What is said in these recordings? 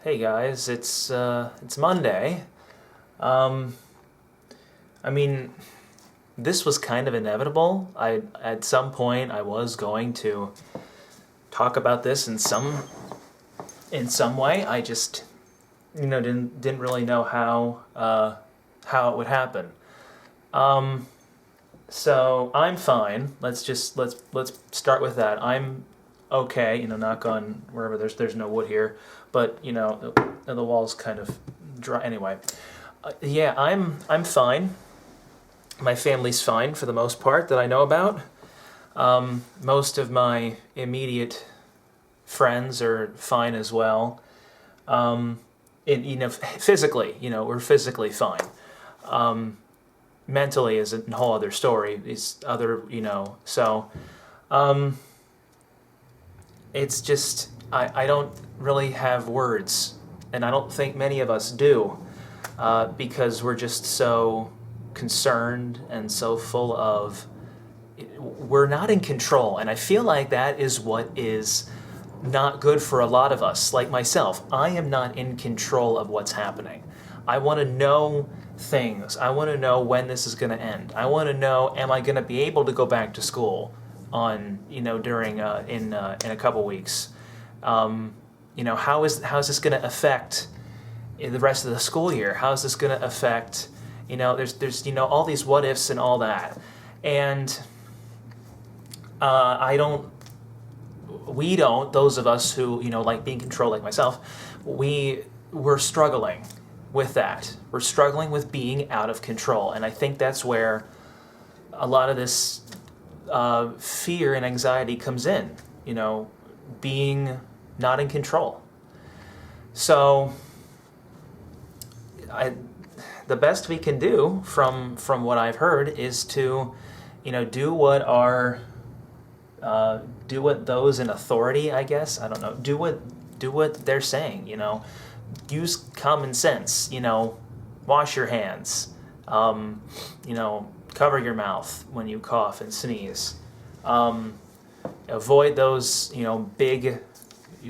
Hey guys, it's Monday. Um, I mean, this was kind of inevitable. At some point I was going to talk about this in some way. I just didn't really know how it would happen. Um, so I'm fine. Let's start with that. I'm okay. Knock on wherever there's no wood here, but the wall's kind of dry anyway. Yeah, I'm fine. My family's fine for the most part that I know about. Most of my immediate friends are fine as well. Physically, we're physically fine. Mentally is a whole other story. So it's just I don't really have words, and I don't think many of us do, because we're just so concerned and so full of we're not in control, and I feel like that is what is not good for a lot of us, like myself. I am not in control of what's happening. I want to know things. I want to know when this is going to end. I want to know, am I going to be able to go back to school on during in a couple weeks? How is this going to affect the rest of the school year? How is this going to affect? There's all these what ifs and all that, and I don't. We don't. Those of us who like being controlled, like myself, we're struggling with that. We're struggling with being out of control, and I think that's where a lot of this fear and anxiety comes in. Being not in control. So, the best we can do, from what I've heard, is to, do what those in authority, I guess, I don't know, do what they're saying. Use common sense. Wash your hands. Cover your mouth when you cough and sneeze. Avoid those big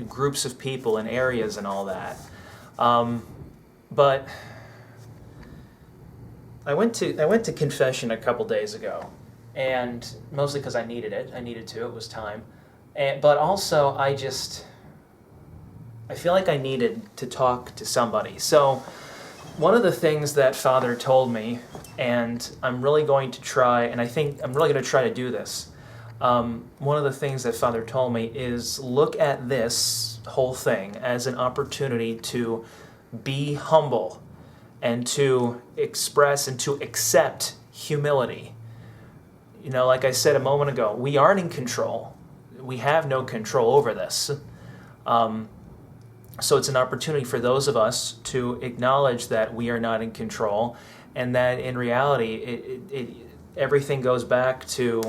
groups of people and areas and all that. But I went to confession a couple days ago, and mostly because I needed it. I needed to. It was time. But also I feel like I needed to talk to somebody. So one of the things that Father told me, and I'm really going to try, and I think I'm really going to try to do this. One of the things that Father told me is look at this whole thing as an opportunity to be humble and to express and to accept humility. Like I said a moment ago, we aren't in control. We have no control over this. So it's an opportunity for those of us to acknowledge that we are not in control, and that in reality, everything goes back to.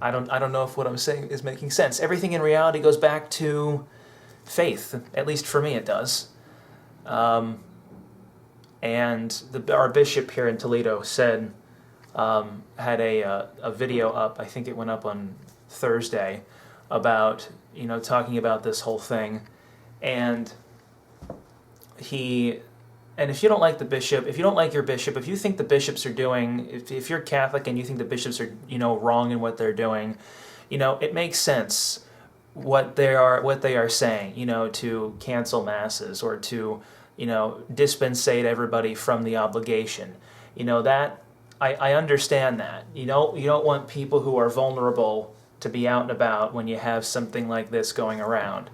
I don't know if what I'm saying is making sense. Everything in reality goes back to faith. At least for me, it does. And our bishop here in Toledo said, had a video up. I think it went up on Thursday, about talking about this whole thing, and if you don't like the bishop, if you don't like your bishop, if you think the bishops are doing, if you're Catholic and you think the bishops are wrong in what they're doing, it makes sense what they are saying, to cancel masses or to dispensate everybody from the obligation. That I understand that. You don't want people who are vulnerable to be out and about when you have something like this going around.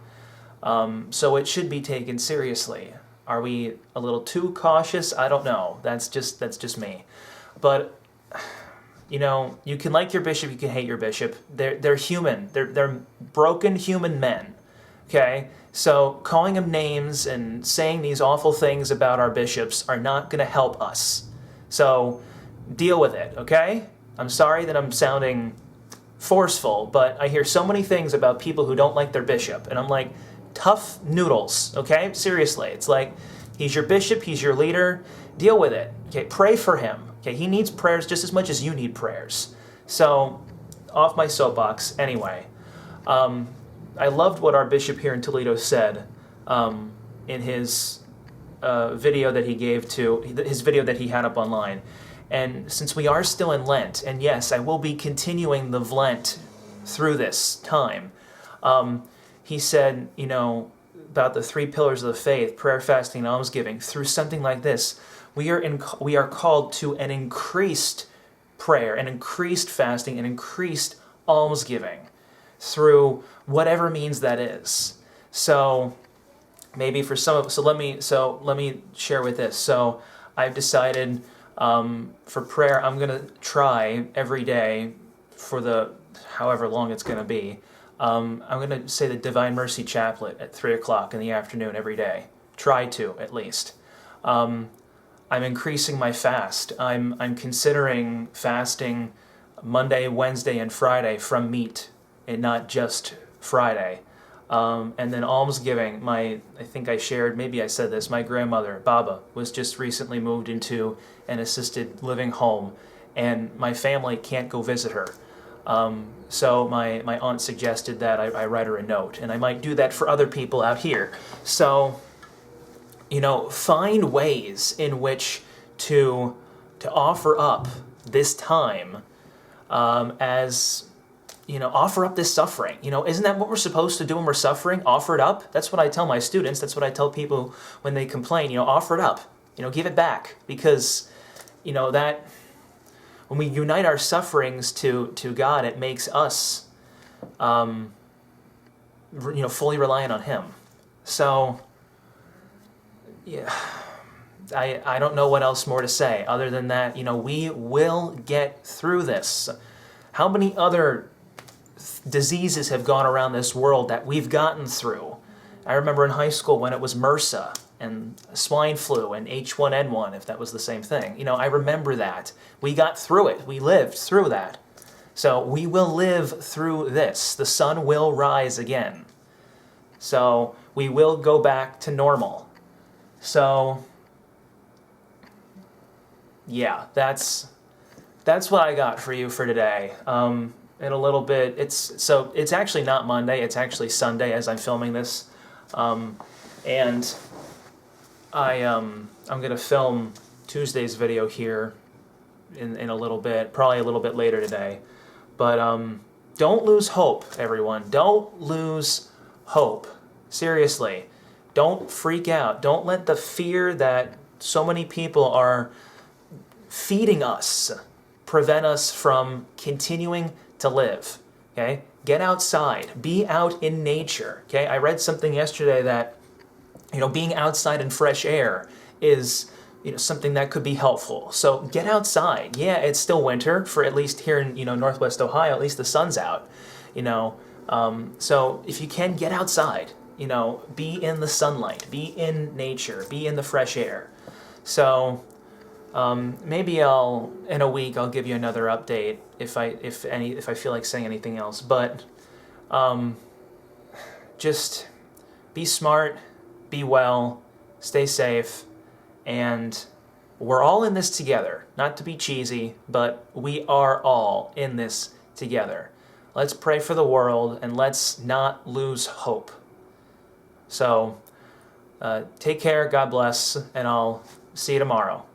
So it should be taken seriously. Are we a little too cautious? I don't know. That's just me. But you can like your bishop, you can hate your bishop. They're human. They're broken human men. Okay? So calling them names and saying these awful things about our bishops are not going to help us. So deal with it, okay? I'm sorry that I'm sounding forceful, but I hear so many things about people who don't like their bishop, and I'm like, tough noodles, okay? Seriously, it's like, he's your bishop, he's your leader, deal with it, okay? Pray for him, okay? He needs prayers just as much as you need prayers. So, off my soapbox, anyway. I loved what our bishop here in Toledo said in his video that he gave to his video that he had up online. And since we are still in Lent, and yes, I will be continuing the Vlent through this time, he said, you know, about the 3 pillars of the faith, prayer, fasting, and almsgiving. Through something like this, we are called to an increased prayer, an increased fasting, an increased almsgiving through whatever means that is. So maybe for some of let me share with this. So I've decided for prayer, I'm gonna try every day for the however long it's gonna be. I'm gonna say the Divine Mercy Chaplet at 3 o'clock in the afternoon every day. Try to, at least. I'm increasing my fast. I'm considering fasting Monday, Wednesday, and Friday from meat, and not just Friday. And then almsgiving. I think I shared, maybe I said this, my grandmother, Baba, was just recently moved into an assisted living home, and my family can't go visit her. So my aunt suggested that I write her a note, and I might do that for other people out here. So, you know, find ways in which to offer up this time as, you know, offer up this suffering. You know, isn't that what we're supposed to do when we're suffering? Offer it up? That's what I tell my students. That's what I tell people when they complain. You know, offer it up. You know, give it back. Because, you know, that when we unite our sufferings to God, it makes us, you know, fully reliant on Him. So, yeah, I don't know what else more to say other than that, you know, we will get through this. How many other diseases have gone around this world that we've gotten through? I remember in high school when it was MRSA and swine flu and H1N1, if that was the same thing. You know, I remember that. We got through it. We lived through that. So we will live through this. The sun will rise again. So we will go back to normal. So, yeah, that's what I got for you for today. In a little bit, it's actually not Monday, it's actually Sunday as I'm filming this. And I'm going to film Tuesday's video here in a little bit, probably a little bit later today. But don't lose hope, everyone. Don't lose hope. Seriously. Don't freak out. Don't let the fear that so many people are feeding us prevent us from continuing to live. Okay? Get outside. Be out in nature. Okay? I read something yesterday that, you know, being outside in fresh air is, you know, something that could be helpful. So get outside. Yeah, it's still winter for at least here in, you know, Northwest Ohio. At least the sun's out. You know, so if you can, get outside. You know, be in the sunlight. Be in nature. Be in the fresh air. So maybe in a week I'll give you another update if I feel like saying anything else. But just be smart, be well, stay safe, and we're all in this together. Not to be cheesy, but we are all in this together. Let's pray for the world and let's not lose hope. So take care, God bless, and I'll see you tomorrow.